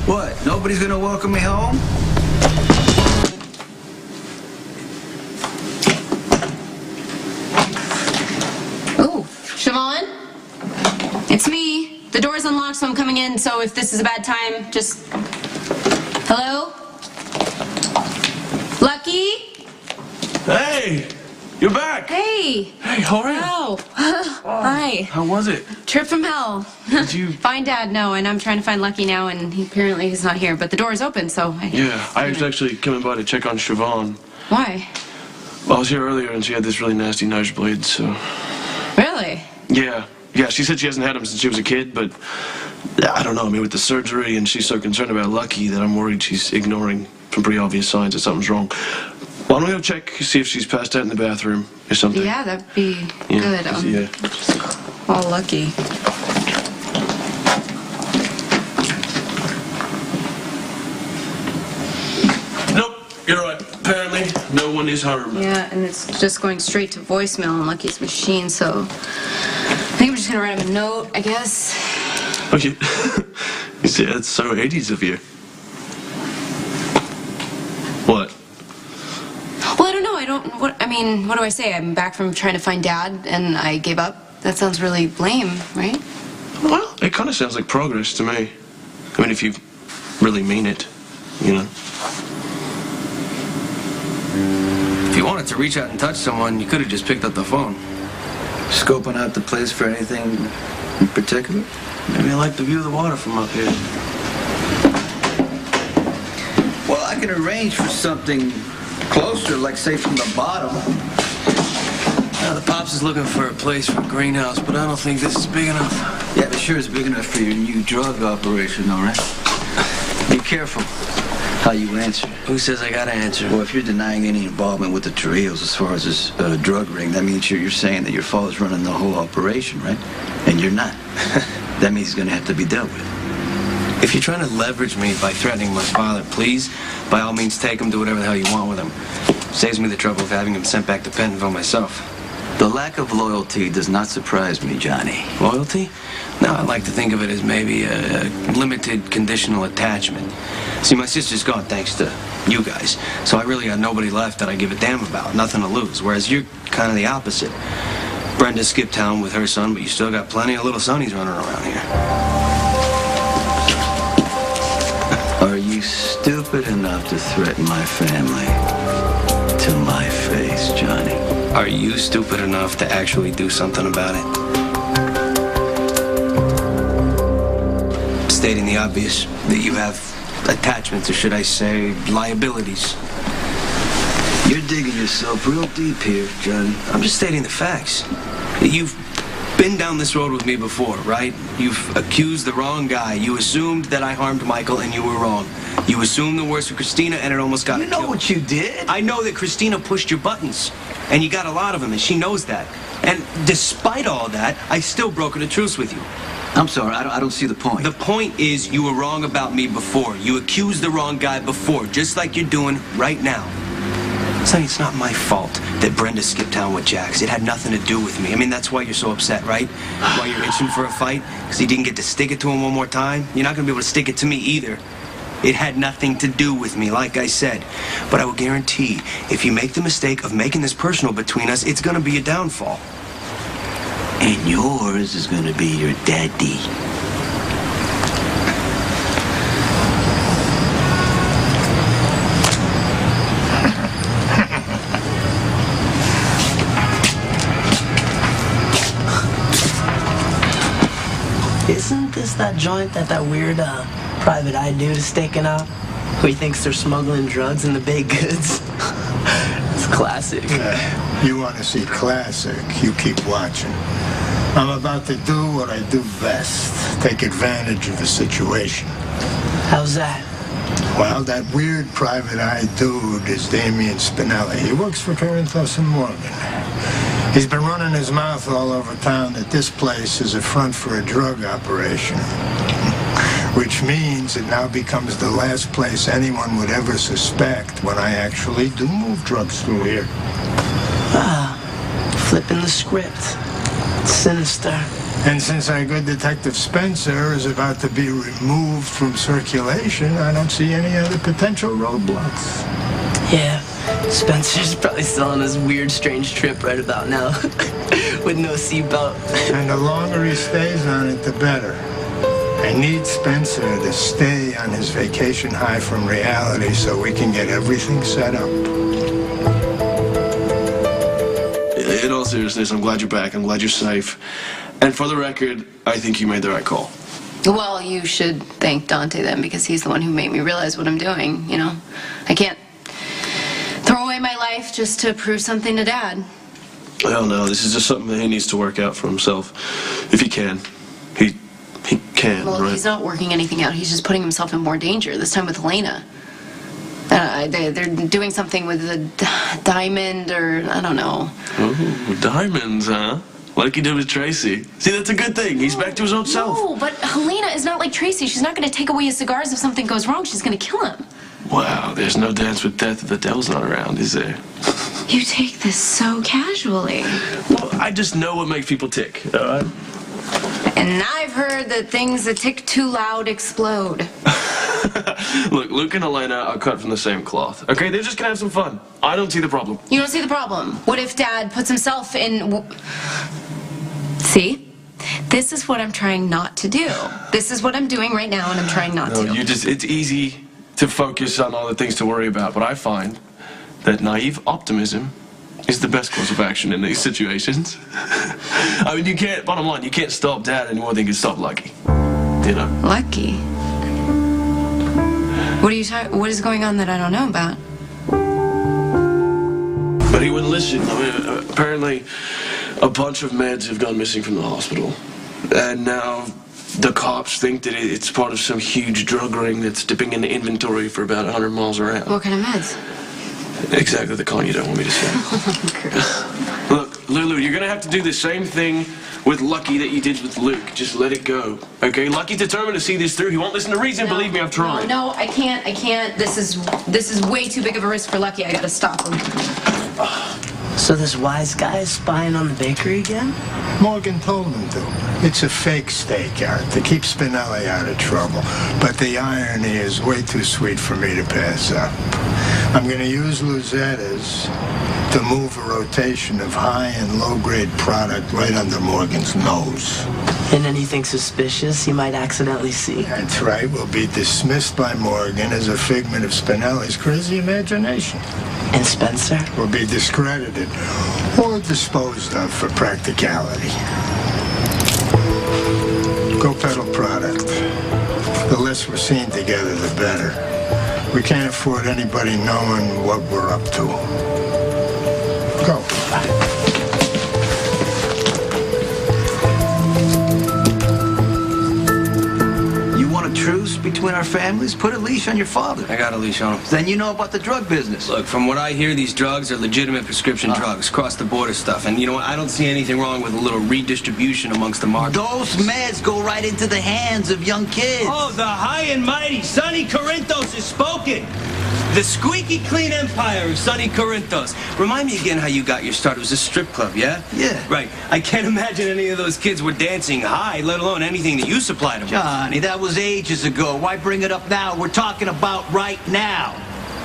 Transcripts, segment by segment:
What? Nobody's gonna welcome me home? Oh, Siobhan? It's me. The door's unlocked, so I'm coming in, so if this is a bad time, just... Hello? Lucky? Hey! You're back! Hey! Hey, how are you? Oh. Hi. How was it? Trip from hell. Did you... Find Dad, no, and I'm trying to find Lucky now, and apparently he's not here, but the door is open, so... I was actually coming by to check on Siobhan. Why? Well, I was here earlier, and she had this really nasty nosebleed, so... Really? Yeah, she said she hasn't had them since she was a kid, but... I don't know, I mean, with the surgery, and she's so concerned about Lucky that I'm worried she's ignoring some pretty obvious signs that something's wrong. Why don't we go check, see if she's passed out in the bathroom or something? Yeah, that'd be good. Just call Lucky. Nope, you're right. Apparently, no one is harmed. Yeah, and it's just going straight to voicemail on Lucky's machine, so... I think I'm just gonna write him a note, I guess. Okay. You see, that's so 80s of you. What? Well, I don't know. What do I say? I'm back from trying to find Dad, and I gave up? That sounds really lame, right? Well, it kind of sounds like progress to me. I mean, if you really mean it, you know. If you wanted to reach out and touch someone, you could have just picked up the phone. Scoping out the place for anything in particular? Maybe I like the view of the water from up here. Well, I can arrange for something closer, like say from the bottom. The Pops is looking for a place for a greenhouse, but I don't think this is big enough. Yeah, but sure is big enough for your new drug operation, all right? Be careful how you answer. Who says I gotta answer? Well, if you're denying any involvement with the Torrijos as far as this drug ring, that means you're saying that your father's running the whole operation, right? And you're not. That means he's gonna have to be dealt with. If you're trying to leverage me by threatening my father, please, by all means, take him, do whatever the hell you want with him. Saves me the trouble of having him sent back to Pentonville myself. The lack of loyalty does not surprise me, Johnny. Loyalty? No, I like to think of it as maybe a limited conditional attachment. See, my sister's gone thanks to you guys, so I really got nobody left that I give a damn about, nothing to lose, whereas you're kind of the opposite. Brenda skipped town with her son, but you still got plenty of little Sonnies running around here. Are you stupid enough to threaten my family? To my face, Johnny. Are you stupid enough to actually do something about it? Stating the obvious, that you have attachments, or should I say, liabilities. You're digging yourself real deep here, Johnny. I'm just stating the facts. You've been down this road with me before, right? You've accused the wrong guy. You assumed that I harmed Michael, and you were wrong. You assumed the worst for Kristina, and it almost got her killed. You know what you did? I know that Kristina pushed your buttons, and you got a lot of them, and she knows that. And despite all that, I still brokered a truce with you. I'm sorry, I don't see the point. The point is you were wrong about me before. You accused the wrong guy before, just like you're doing right now. Sonny, it's not my fault that Brenda skipped town with Jax. It had nothing to do with me. I mean, that's why you're so upset, right? Why you're itching for a fight? Because you didn't get to stick it to him one more time? You're not going to be able to stick it to me either. It had nothing to do with me, like I said. But I will guarantee, if you make the mistake of making this personal between us, it's going to be a downfall. And yours is going to be your daddy. Isn't this that joint that weird private eye dude is staking out? Who he thinks they're smuggling drugs in the baked goods? It's classic. You want to see classic, you keep watching. I'm about to do what I do best. Take advantage of a situation. How's that? Well, that weird private eye dude is Damien Spinelli. He works for Parenthos and Morgan. He's been running his mouth all over town that this place is a front for a drug operation. Which means it now becomes the last place anyone would ever suspect when I actually do move drugs through here. Flipping the script. Sinister. And since our good Detective Spencer is about to be removed from circulation, I don't see any other potential roadblocks. Yeah, Spencer's probably still on his weird, strange trip right about now. With no seatbelt. And the longer he stays on it, the better. I need Spencer to stay on his vacation high from reality so we can get everything set up. In all seriousness, I'm glad you're back. I'm glad you're safe. And for the record, I think you made the right call. Well, you should thank Dante then, because he's the one who made me realize what I'm doing, you know? I can't throw away my life just to prove something to Dad. Well, no, this is just something that he needs to work out for himself. If he can. He can, Well, right? he's not working anything out. He's just putting himself in more danger, this time with Elena. They're doing something with the diamond, or I don't know. Oh, diamonds, huh? Like he did with Tracy. See, that's a good thing. He's back to his old self. No, but Helena is not like Tracy. She's not going to take away his cigars if something goes wrong. She's going to kill him. Wow, there's no dance with death if the devil's not around, is there? You take this so casually. Well, I just know what makes people tick, all right? And I've heard that things that tick too loud explode. Look, Luke and Elena are cut from the same cloth. Okay, they're just gonna have some fun. I don't see the problem. You don't see the problem. What if Dad puts himself in... See? This is what I'm trying not to do. This is what I'm doing right now, and I'm trying not to. It's easy to focus on all the things to worry about, but I find that naive optimism is the best course of action in these situations. I mean, bottom line, you can't stop Dad any more than you can stop Lucky. You know? Lucky? What is going on that I don't know about? But he wouldn't listen. I mean, apparently a bunch of meds have gone missing from the hospital. And now the cops think that it's part of some huge drug ring that's dipping into inventory for about 100 miles around. What kind of meds? Exactly the kind you don't want me to say. Look, Lulu, you're gonna have to do the same thing with Lucky that you did with Luke. Just let it go, okay? Lucky's determined to see this through. He won't listen to reason. Believe me, I've tried. No, I can't. This is way too big of a risk for Lucky. I gotta stop him. So this wise guy is spying on the bakery again? Morgan told him to. It's a fake stakeout to keep Spinelli out of trouble. But the irony is way too sweet for me to pass up. I'm going to use Luzettas to move a rotation of high and low-grade product right under Morgan's nose. And anything suspicious he might accidentally see? That's right. Will be dismissed by Morgan as a figment of Spinelli's crazy imagination. And Spencer? Will be discredited or disposed of for practicality. Go peddle product. The less we're seen together, the better. We can't afford anybody knowing what we're up to. Go. You want a truce between our families? Put a leash on your father. I got a leash on him. Then you know about the drug business. Look, from what I hear, these drugs are legitimate prescription drugs, cross-the-border stuff. And you know what? I don't see anything wrong with a little redistribution amongst the market. Those meds go right into the hands of young kids. Oh, the high and mighty Sonny Corinthos has spoken. The squeaky clean empire of Sonny Corinthos. Remind me again how you got your start. It was a strip club, yeah? Yeah. Right. I can't imagine any of those kids were dancing high, let alone anything that you supplied them. Johnny, that was ages ago. Why bring it up now? We're talking about right now.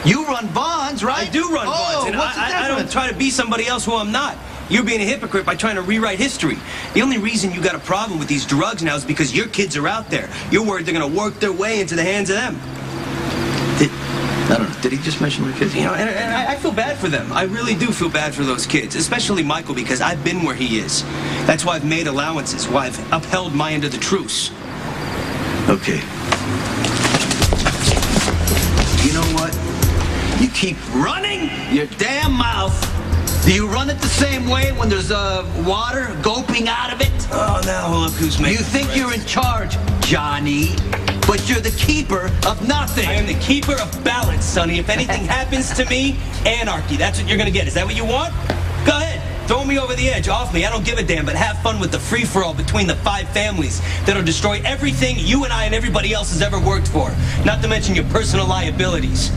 You run bonds, right? I do run bonds, and what's the I don't difference? try to be somebody else who I'm not. You're being a hypocrite by trying to rewrite history. The only reason you got a problem with these drugs now is because your kids are out there. You're worried they're going to work their way into the hands of them. I don't know. Did he just mention my kids? You know, and I feel bad for them. I really do feel bad for those kids, especially Michael, because I've been where he is. That's why I've made allowances, why I've upheld my end of the truce. Okay. You know what? You keep running your damn mouth. Do you run it the same way when there's water gulping out of it? Oh, now look who's making You think you're in charge, Johnny, but you're the keeper of nothing. I am the keeper of balance, Sonny. If anything happens to me, anarchy. That's what you're gonna get. Is that what you want? Go ahead. Throw me over the edge, off me. I don't give a damn, but have fun with the free-for-all between the 5 families that'll destroy everything you and I and everybody else has ever worked for. Not to mention your personal liabilities.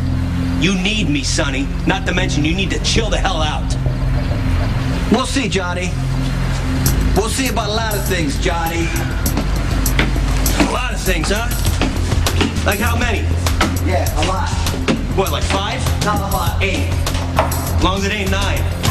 You need me, Sonny. Not to mention you need to chill the hell out. We'll see, Johnny. We'll see about a lot of things, Johnny. A lot of things, huh? Like how many? Yeah, a lot. What, like 5? Not a lot. 8. As long as it ain't 9.